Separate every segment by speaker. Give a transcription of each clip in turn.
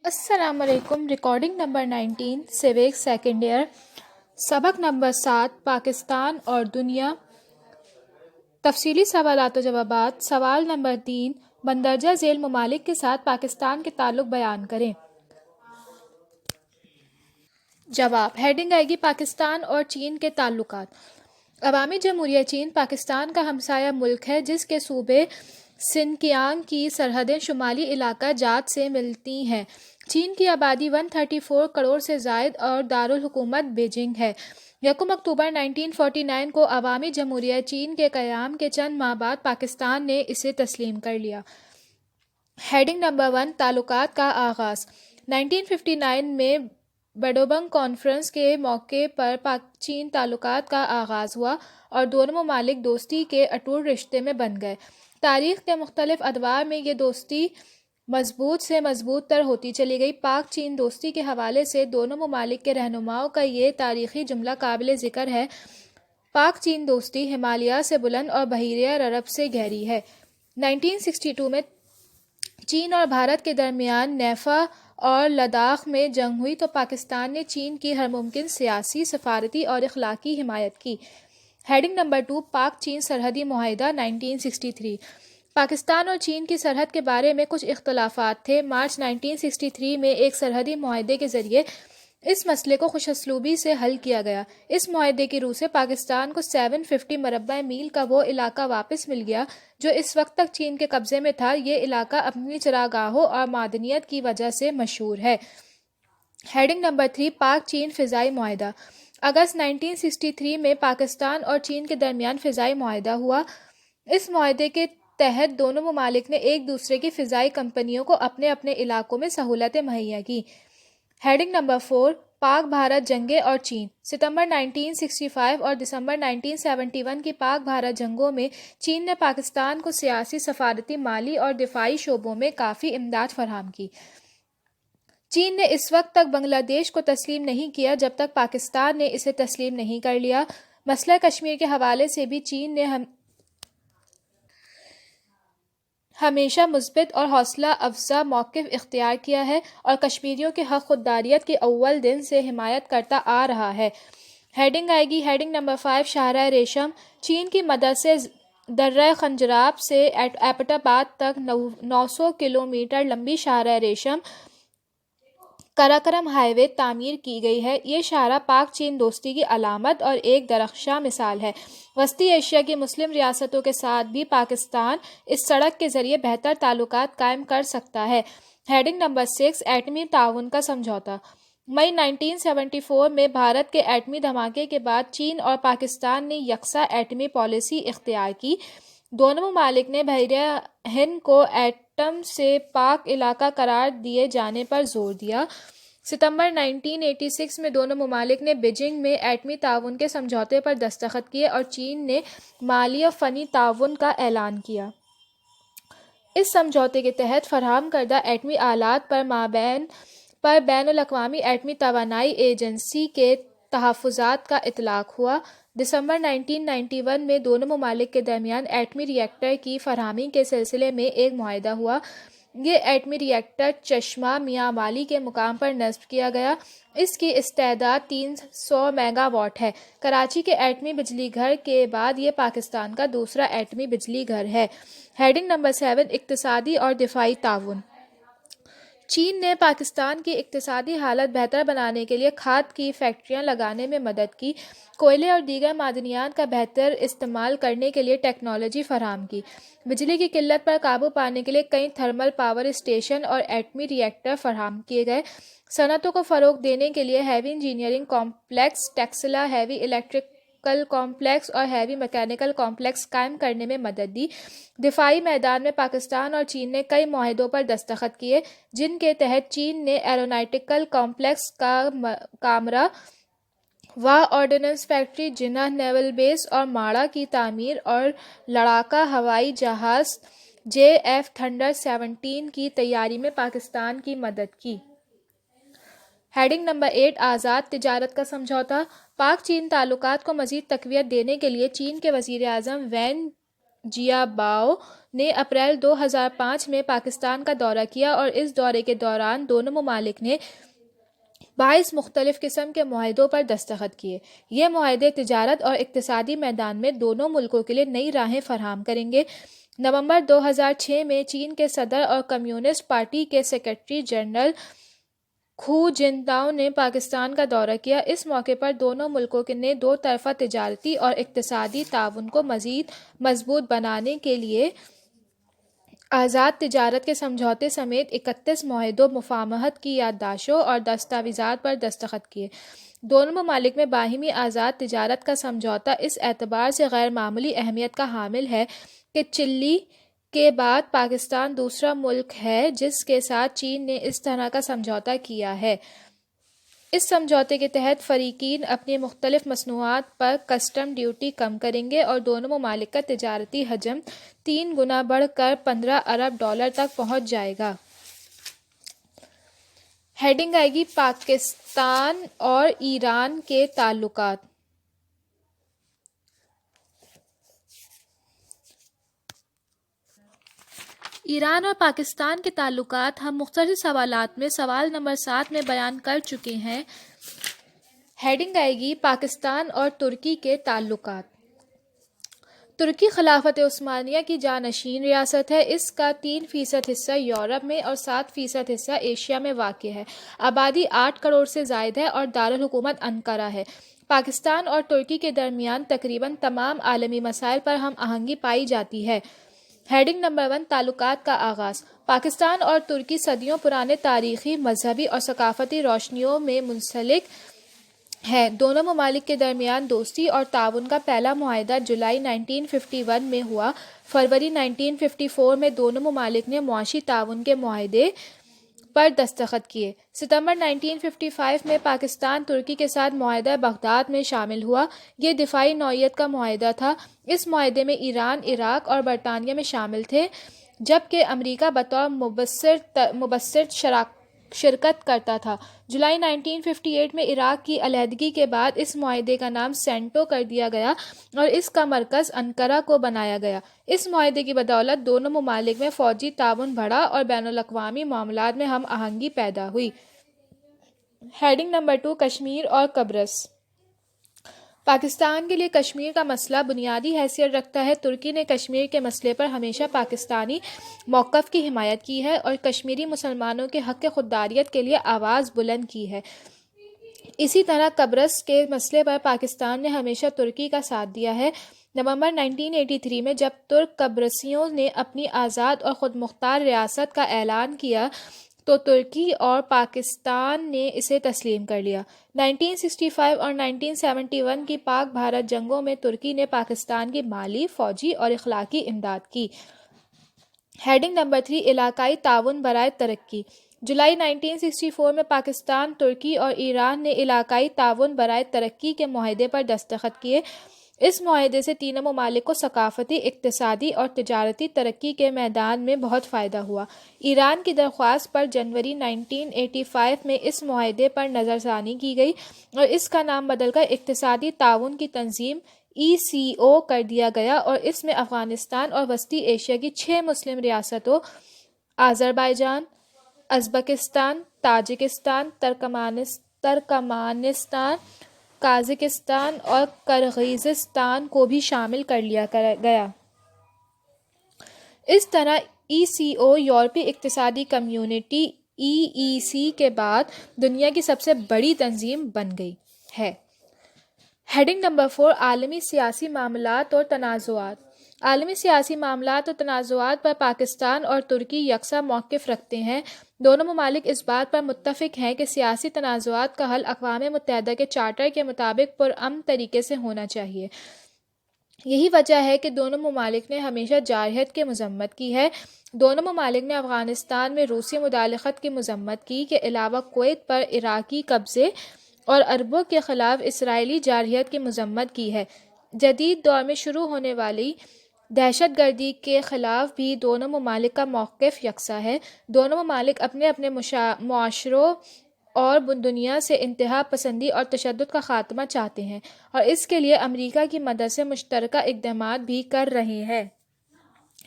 Speaker 1: السلام علیکم۔ Recording number 19 civics second year, سبق نمبر 7 پاکستان اور دنیا، تفصیلی سوالات و جوابات۔ سوال نمبر 3 مندرجہ ذیل ممالک کے ساتھ پاکستان کے تعلق بیان کریں۔ جواب۔ ہیڈنگ آئے گی پاکستان اور چین کے تعلقات۔ عوامی جمہوریہ چین پاکستان کا ہمسایہ ملک ہے جس کے صوبے سنکیانگ کی سرحدیں شمالی علاقہ جات سے ملتی ہیں۔ چین کی آبادی 134 کروڑ سے زائد اور دارالحکومت بیجنگ ہے۔ یکم اکتوبر 1949 کو عوامی جمہوریہ چین کے قیام کے چند ماہ بعد پاکستان نے اسے تسلیم کر لیا۔ ہیڈنگ نمبر 1 تعلقات کا آغاز۔ 1959 میں بڈوبنگ کانفرنس کے موقع پر پاک چین تعلقات کا آغاز ہوا اور دونوں ممالک دوستی کے اٹوٹ رشتے میں بندھ گئے۔ تاریخ کے مختلف ادوار میں یہ دوستی مضبوط سے مضبوط تر ہوتی چلی گئی۔ پاک چین دوستی کے حوالے سے دونوں ممالک کے رہنماؤں کا یہ تاریخی جملہ قابل ذکر ہے: پاک چین دوستی ہمالیہ سے بلند اور بحیرہ عرب سے گہری ہے۔ 1962 میں چین اور بھارت کے درمیان نیفا اور لداخ میں جنگ ہوئی تو پاکستان نے چین کی ہر ممکن سیاسی، سفارتی اور اخلاقی حمایت کی۔ ہیڈنگ نمبر 2 پاک چین سرحدی معاہدہ 1963۔ پاکستان اور چین کی سرحد کے بارے میں کچھ اختلافات تھے۔ مارچ 1963 میں ایک سرحدی معاہدے کے ذریعے اس مسئلے کو خوش اسلوبی سے حل کیا گیا۔ اس معاہدے کی روح سے پاکستان کو 750 مربع میل کا وہ علاقہ واپس مل گیا جو اس وقت تک چین کے قبضے میں تھا۔ یہ علاقہ اپنی چراگاہوں اور معدنیات کی وجہ سے مشہور ہے۔ ہیڈنگ نمبر 3 پاک چین فضائی معاہدہ۔ اگست 1963 میں پاکستان اور چین کے درمیان فضائی معاہدہ ہوا۔ اس معاہدے کے تحت دونوں ممالک نے ایک دوسرے کی فضائی کمپنیوں کو اپنے اپنے علاقوں میں سہولتیں مہیا کی۔ ہیڈنگ نمبر 4 پاک بھارت جنگیں اور چین۔ ستمبر 1965 اور دسمبر 1971 کی پاک بھارت جنگوں میں چین نے پاکستان کو سیاسی، سفارتی، مالی اور دفاعی شعبوں میں کافی امداد فراہم کی۔ چین نے اس وقت تک بنگلہ دیش کو تسلیم نہیں کیا جب تک پاکستان نے اسے تسلیم نہیں کر لیا۔ مسئلہ کشمیر کے حوالے سے بھی چین نے ہمیشہ مثبت اور حوصلہ افزا موقف اختیار کیا ہے اور کشمیریوں کے حق خودداریت کی اول دن سے حمایت کرتا آ رہا ہے۔ ہیڈنگ آئے گی ہیڈنگ نمبر 5 شاہراہ ریشم۔ چین کی مدد سے درہ خنجراب سے ایبٹ آباد تک 900 کلومیٹر لمبی شاہراہ ریشم قراقرم ہائی وے تعمیر کی گئی ہے۔ یہ شاہراہ پاک چین دوستی کی علامت اور ایک درخشاں مثال ہے۔ وسطی ایشیا کی مسلم ریاستوں کے ساتھ بھی پاکستان اس سڑک کے ذریعے بہتر تعلقات قائم کر سکتا ہے۔ ہیڈنگ نمبر 6 ایٹمی تعاون کا سمجھوتہ۔ مئی 1974 میں بھارت کے ایٹمی دھماکے کے بعد چین اور پاکستان نے یکساں ایٹمی پالیسی اختیار کی۔ دونوں ممالک نے بحیرہ ہند کو ایٹم سے پاک علاقہ قرار دیے جانے پر زور دیا۔ ستمبر 1986 میں دونوں ممالک نے بیجنگ میں ایٹمی تعاون کے سمجھوتے پر دستخط کیے اور چین نے مالی و فنی تعاون کا اعلان کیا۔ اس سمجھوتے کے تحت فراہم کردہ ایٹمی آلات پر بین الاقوامی ایٹمی توانائی ایجنسی کے تحفظات کا اطلاق ہوا۔ دسمبر 1991 میں دونوں ممالک کے درمیان ایٹمی ری ایکٹر کی فراہمی کے سلسلے میں ایک معاہدہ ہوا۔ یہ ایٹمی ری ایکٹر چشمہ میاں والی کے مقام پر نصب کیا گیا۔ اس کی استعداد 300 میگا واٹ ہے۔ کراچی کے ایٹمی بجلی گھر کے بعد یہ پاکستان کا دوسرا ایٹمی بجلی گھر ہے۔ ہیڈنگ نمبر 7 اقتصادی اور دفاعی تعاون۔ چین نے پاکستان کی اقتصادی حالت بہتر بنانے کے لیے کھاد کی فیکٹریاں لگانے میں مدد کی، کوئلے اور دیگر معدنیات کا بہتر استعمال کرنے کے لیے ٹیکنالوجی فراہم کی، بجلی کی قلت پر قابو پانے کے لیے کئی تھرمل پاور اسٹیشن اور ایٹمی ری ایکٹر فراہم کیے گئے، صنعتوں کو فروغ دینے کے لیے heavy engineering complex, Taxila heavy electrical complex اور ہیوی میکینیکل کمپلیکس قائم کرنے میں مدد دی۔ دفاعی میدان میں پاکستان اور چین نے کئی معاہدوں پر دستخط کیے جن کے تحت چین نے ایروناٹیکل کمپلیکس کامرا و آرڈننس فیکٹری، جناح نیول بیس اور ماڑا کی تعمیر اور لڑاکا ہوائی جہاز JF تھنڈر 17 کی تیاری میں پاکستان کی مدد کی۔ ہیڈنگ نمبر 8 آزاد تجارت کا سمجھوتہ۔ پاک چین تعلقات کو مزید تقویت دینے کے لیے چین کے وزیر اعظم وین جیاباؤ نے اپریل 2005 میں پاکستان کا دورہ کیا اور اس دورے کے دوران دونوں ممالک نے 22 مختلف قسم کے معاہدوں پر دستخط کیے۔ یہ معاہدے تجارت اور اقتصادی میدان میں دونوں ملکوں کے لیے نئی راہیں فراہم کریں گے۔ نومبر 2006 میں چین کے صدر اور کمیونسٹ پارٹی کے سیکرٹری جنرل خو جنتاؤ نے پاکستان کا دورہ کیا۔ اس موقع پر دونوں ملکوں نے دو طرفہ تجارتی اور اقتصادی تعاون کو مزید مضبوط بنانے کے لیے آزاد تجارت کے سمجھوتے سمیت 31 معاہدوں، مفاہمت کی یادداشتوں اور دستاویزات پر دستخط کیے۔ دونوں ممالک میں باہمی آزاد تجارت کا سمجھوتہ اس اعتبار سے غیر معمولی اہمیت کا حامل ہے کہ چلی کے بعد پاکستان دوسرا ملک ہے جس کے ساتھ چین نے اس طرح کا سمجھوتہ کیا ہے۔ اس سمجھوتے کے تحت فریقین اپنی مختلف مصنوعات پر کسٹم ڈیوٹی کم کریں گے اور دونوں ممالک کا تجارتی حجم 3 گنا بڑھ کر $15 ارب تک پہنچ جائے گا۔ ہیڈنگ آئے گی پاکستان اور ایران کے تعلقات۔ ایران اور پاکستان کے تعلقات ہم مختصر سوالات میں سوال نمبر 7 میں بیان کر چکے ہیں۔ ہیڈنگ آئے گی پاکستان اور ترکی کے تعلقات۔ ترکی خلافت عثمانیہ کی جانشین ریاست ہے۔ اس کا 3% حصہ یورپ میں اور 7% حصہ ایشیا میں واقع ہے۔ آبادی 8 کروڑ سے زائد ہے اور دارالحکومت انقرہ ہے۔ پاکستان اور ترکی کے درمیان تقریباً تمام عالمی مسائل پر ہم آہنگی پائی جاتی ہے۔ ہیڈنگ نمبر 1 تعلقات کا آغاز۔ پاکستان اور ترکی صدیوں پرانے تاریخی، مذہبی اور ثقافتی روشنیوں میں منسلک ہے۔ دونوں ممالک کے درمیان دوستی اور تعاون کا پہلا معاہدہ جولائی 1951 میں ہوا۔ فروری 1954 میں دونوں ممالک نے معاشی تعاون کے معاہدے پر دستخط کیے۔ ستمبر 1955 میں پاکستان ترکی کے ساتھ معاہدہ بغداد میں شامل ہوا۔ یہ دفاعی نوعیت کا معاہدہ تھا۔ اس معاہدے میں ایران، عراق اور برطانیہ میں شامل تھے جبکہ امریکہ بطور مبصر شرکت کرتا تھا۔ جولائی 1958 میں عراق کی علیحدگی کے بعد اس معاہدے کا نام سینٹو کر دیا گیا اور اس کا مرکز انقرہ کو بنایا گیا۔ اس معاہدے کی بدولت دونوں ممالک میں فوجی تعاون بڑھا اور بین الاقوامی معاملات میں ہم آہنگی پیدا ہوئی۔ ہیڈنگ نمبر 2 کشمیر اور قبرص۔ پاکستان کے لیے کشمیر کا مسئلہ بنیادی حیثیت رکھتا ہے۔ ترکی نے کشمیر کے مسئلے پر ہمیشہ پاکستانی موقف کی حمایت کی ہے اور کشمیری مسلمانوں کے حق خودارادیت کے لیے آواز بلند کی ہے۔ اسی طرح قبرص کے مسئلے پر پاکستان نے ہمیشہ ترکی کا ساتھ دیا ہے۔ نومبر 1983 میں جب ترک قبرصیوں نے اپنی آزاد اور خود مختار ریاست کا اعلان کیا تو ترکی اور پاکستان نے اسے تسلیم کر لیا۔ 1965 اور 1971 کی پاک بھارت جنگوں میں ترکی نے پاکستان کی مالی، فوجی اور اخلاقی امداد کی۔ ہیڈنگ نمبر 3 علاقائی تعاون برائے ترقی۔ جولائی 1964 میں پاکستان، ترکی اور ایران نے علاقائی تعاون برائے ترقی کے معاہدے پر دستخط کیے۔ اس معاہدے سے تینوں ممالک کو ثقافتی، اقتصادی اور تجارتی ترقی کے میدان میں بہت فائدہ ہوا۔ ایران کی درخواست پر جنوری 1985 میں اس معاہدے پر نظر ثانی کی گئی اور اس کا نام بدل کر اقتصادی تعاون کی تنظیم ECO کر دیا گیا اور اس میں افغانستان اور وسطی ایشیا کی 6 مسلم ریاستوں Azerbaijan, Uzbekistan, Tajikistan, Turkmenistan, Kazakhstan اور کرغیزستان کو بھی شامل کر لیا گیا۔ اس طرح ECO یورپی اقتصادی کمیونٹی EEC کے بعد دنیا کی سب سے بڑی تنظیم بن گئی ہے۔ ہیڈنگ نمبر 4 عالمی سیاسی معاملات اور تنازعات۔ عالمی سیاسی معاملات اور تنازعات پر پاکستان اور ترکی یکساں موقف رکھتے ہیں۔ دونوں ممالک اس بات پر متفق ہیں کہ سیاسی تنازعات کا حل اقوام متحدہ کے چارٹر کے مطابق پرامن طریقے سے ہونا چاہیے۔ یہی وجہ ہے کہ دونوں ممالک نے ہمیشہ جارحیت کی مذمت کی ہے۔ دونوں ممالک نے افغانستان میں روسی مداخلت کی مذمت کی کے علاوہ کویت پر عراقی قبضے اور عربوں کے خلاف اسرائیلی جارحیت کی مذمت کی ہے۔ جدید دور میں شروع ہونے والی دہشت گردی کے خلاف بھی دونوں ممالک کا موقف یکساں ہے۔ دونوں ممالک اپنے اپنے معاشروں اور دنیا سے انتہا پسندی اور تشدد کا خاتمہ چاہتے ہیں اور اس کے لیے امریکہ کی مدد سے مشترکہ اقدامات بھی کر رہے ہیں۔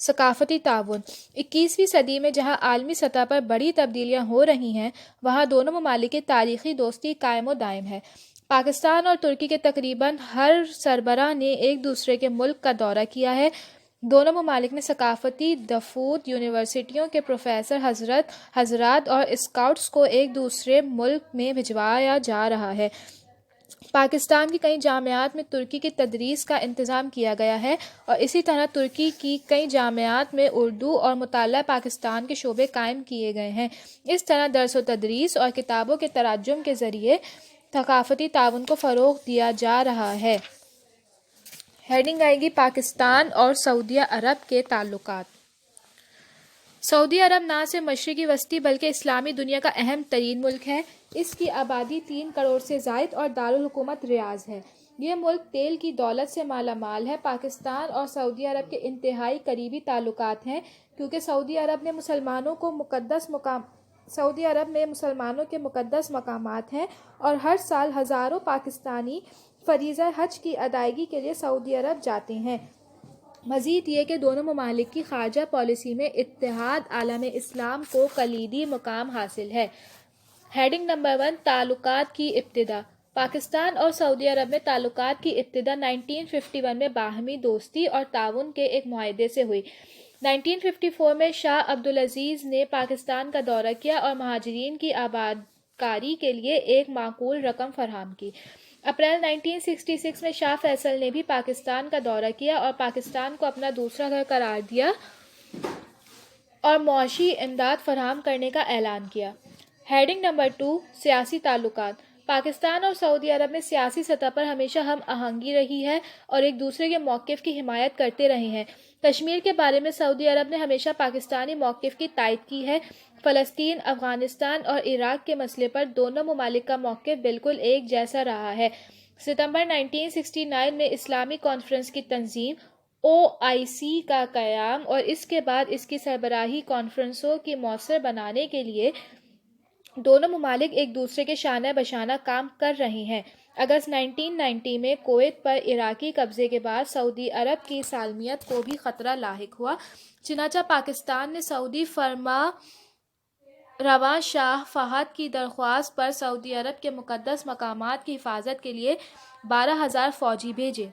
Speaker 1: ثقافتی تعاون. 21ویں صدی میں جہاں عالمی سطح پر بڑی تبدیلیاں ہو رہی ہیں وہاں دونوں ممالک کی تاریخی دوستی قائم و دائم ہے. پاکستان اور ترکی کے تقریباً ہر سربراہ نے ایک دوسرے کے ملک کا دورہ کیا ہے. دونوں ممالک میں ثقافتی دفوت، یونیورسٹیوں کے پروفیسر حضرات اور اسکاؤٹس کو ایک دوسرے ملک میں بھجوایا جا رہا ہے. پاکستان کی کئی جامعات میں ترکی کی تدریس کا انتظام کیا گیا ہے اور اسی طرح ترکی کی کئی جامعات میں اردو اور مطالعہ پاکستان کے شعبے قائم کیے گئے ہیں. اس طرح درس و تدریس اور کتابوں کے ترجمے کے ذریعے ثقافتی تعاون کو فروغ دیا جا رہا ہے. ہیڈنگ آئے گی پاکستان اور سعودی عرب کے تعلقات. سعودی عرب نہ صرف مشرقی وسطی بلکہ اسلامی دنیا کا اہم ترین ملک ہے. اس کی آبادی 3 کروڑ سے زائد اور دارالحکومت ریاض ہے. یہ ملک تیل کی دولت سے مالا مال ہے. پاکستان اور سعودی عرب کے انتہائی قریبی تعلقات ہیں کیونکہ سعودی عرب میں مسلمانوں کے مقدس مقامات ہیں اور ہر سال ہزاروں پاکستانی فریضہ حج کی ادائیگی کے لیے سعودی عرب جاتے ہیں. مزید یہ کہ دونوں ممالک کی خارجہ پالیسی میں اتحاد عالم اسلام کو کلیدی مقام حاصل ہے. ہیڈنگ نمبر 1، تعلقات کی ابتدا. پاکستان اور سعودی عرب میں تعلقات کی ابتدا 1951 میں باہمی دوستی اور تعاون کے ایک معاہدے سے ہوئی. 1954 میں شاہ عبدالعزیز نے پاکستان کا دورہ کیا اور مہاجرین کی آبادکاری کے لیے ایک معقول رقم فراہم کی. اپریل 1966 میں شاہ فیصل نے بھی پاکستان کا دورہ کیا اور پاکستان کو اپنا دوسرا گھر قرار دیا اور معاشی امداد فراہم کرنے کا اعلان کیا. ہیڈنگ نمبر 2، سیاسی تعلقات. پاکستان اور سعودی عرب میں سیاسی سطح پر ہمیشہ ہم آہنگی رہی ہے اور ایک دوسرے کے موقف کی حمایت کرتے رہے ہیں. کشمیر کے بارے میں سعودی عرب نے ہمیشہ پاکستانی موقف کی تائید کی ہے. فلسطین، افغانستان اور عراق کے مسئلے پر دونوں ممالک کا موقف بالکل ایک جیسا رہا ہے. ستمبر 1969 میں اسلامی کانفرنس کی تنظیم OIC کا قیام اور اس کے بعد اس کی سربراہی کانفرنسوں کی مؤثر بنانے کے لیے دونوں ممالک ایک دوسرے کے شانہ بشانہ کام کر رہے ہیں. اگست 1990 میں کویت پر عراقی قبضے کے بعد سعودی عرب کی سالمیت کو بھی خطرہ لاحق ہوا. چنانچہ پاکستان نے سعودی فرما رواں شاہ فہد کی درخواست پر سعودی عرب کے مقدس مقامات کی حفاظت کے لیے 12,000 فوجی بھیجے.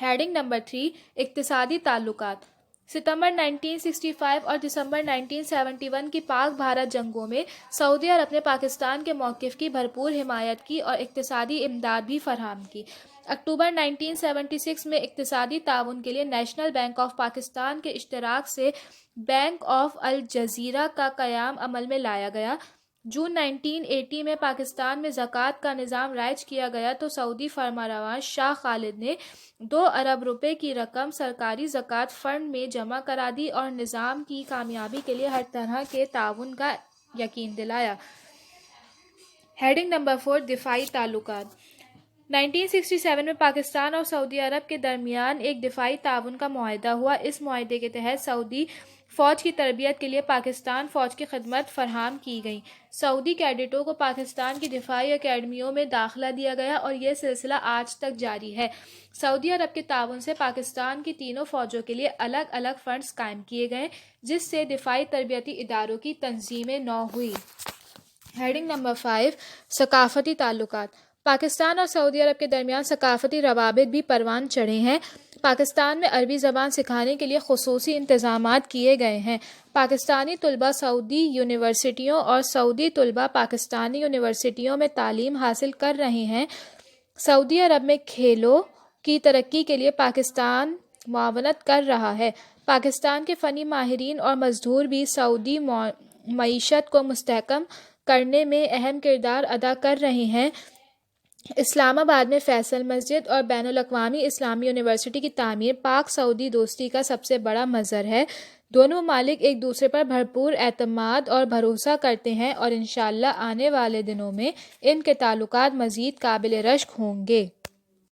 Speaker 1: ہیڈنگ نمبر 3، اقتصادی تعلقات. ستمبر 1965 اور دسمبر 1971 کی پاک بھارت جنگوں میں سعودی عرب نے پاکستان کے موقف کی بھرپور حمایت کی اور اقتصادی امداد بھی فراہم کی. اکتوبر 1976 میں اقتصادی تعاون کے لیے نیشنل بینک آف پاکستان کے اشتراک سے بینک آف الجزیرہ کا قیام عمل میں لایا گیا. جون 1980 میں پاکستان میں زکوٰۃ کا نظام رائج کیا گیا تو سعودی فرمانروا شاہ خالد نے 2 ارب روپے کی رقم سرکاری زکوٰۃ فنڈ میں جمع کرا دی اور نظام کی کامیابی کے لیے ہر طرح کے تعاون کا یقین دلایا. ہیڈنگ نمبر 4، دفاعی تعلقات. 1967 میں پاکستان اور سعودی عرب کے درمیان ایک دفاعی تعاون کا معاہدہ ہوا. اس معاہدے کے تحت سعودی فوج کی تربیت کے لیے پاکستان فوج کی خدمت فراہم کی گئی. سعودی کیڈٹوں کو پاکستان کی دفاعی اکیڈمیوں میں داخلہ دیا گیا اور یہ سلسلہ آج تک جاری ہے. سعودی عرب کے تعاون سے پاکستان کی تینوں فوجوں کے لیے الگ الگ فنڈز قائم کیے گئے جس سے دفاعی تربیتی اداروں کی تنظیمیں نو ہوئی. ہیڈنگ نمبر 5، ثقافتی تعلقات. پاکستان اور سعودی عرب کے درمیان ثقافتی روابط بھی پروان چڑھے ہیں. پاکستان میں عربی زبان سکھانے کے لیے خصوصی انتظامات کیے گئے ہیں. پاکستانی طلباء سعودی یونیورسٹیوں اور سعودی طلباء پاکستانی یونیورسٹیوں میں تعلیم حاصل کر رہے ہیں. سعودی عرب میں کھیلوں کی ترقی کے لیے پاکستان معاونت کر رہا ہے. پاکستان کے فنی ماہرین اور مزدور بھی سعودی معیشت کو مستحکم کرنے میں اہم کردار ادا کر رہے ہیں. اسلام آباد میں فیصل مسجد اور بین الاقوامی اسلامی یونیورسٹی کی تعمیر پاک سعودی دوستی کا سب سے بڑا مظہر ہے. دونوں ممالک ایک دوسرے پر بھرپور اعتماد اور بھروسہ کرتے ہیں اور انشاءاللہ آنے والے دنوں میں ان کے تعلقات مزید قابل رشک ہوں گے.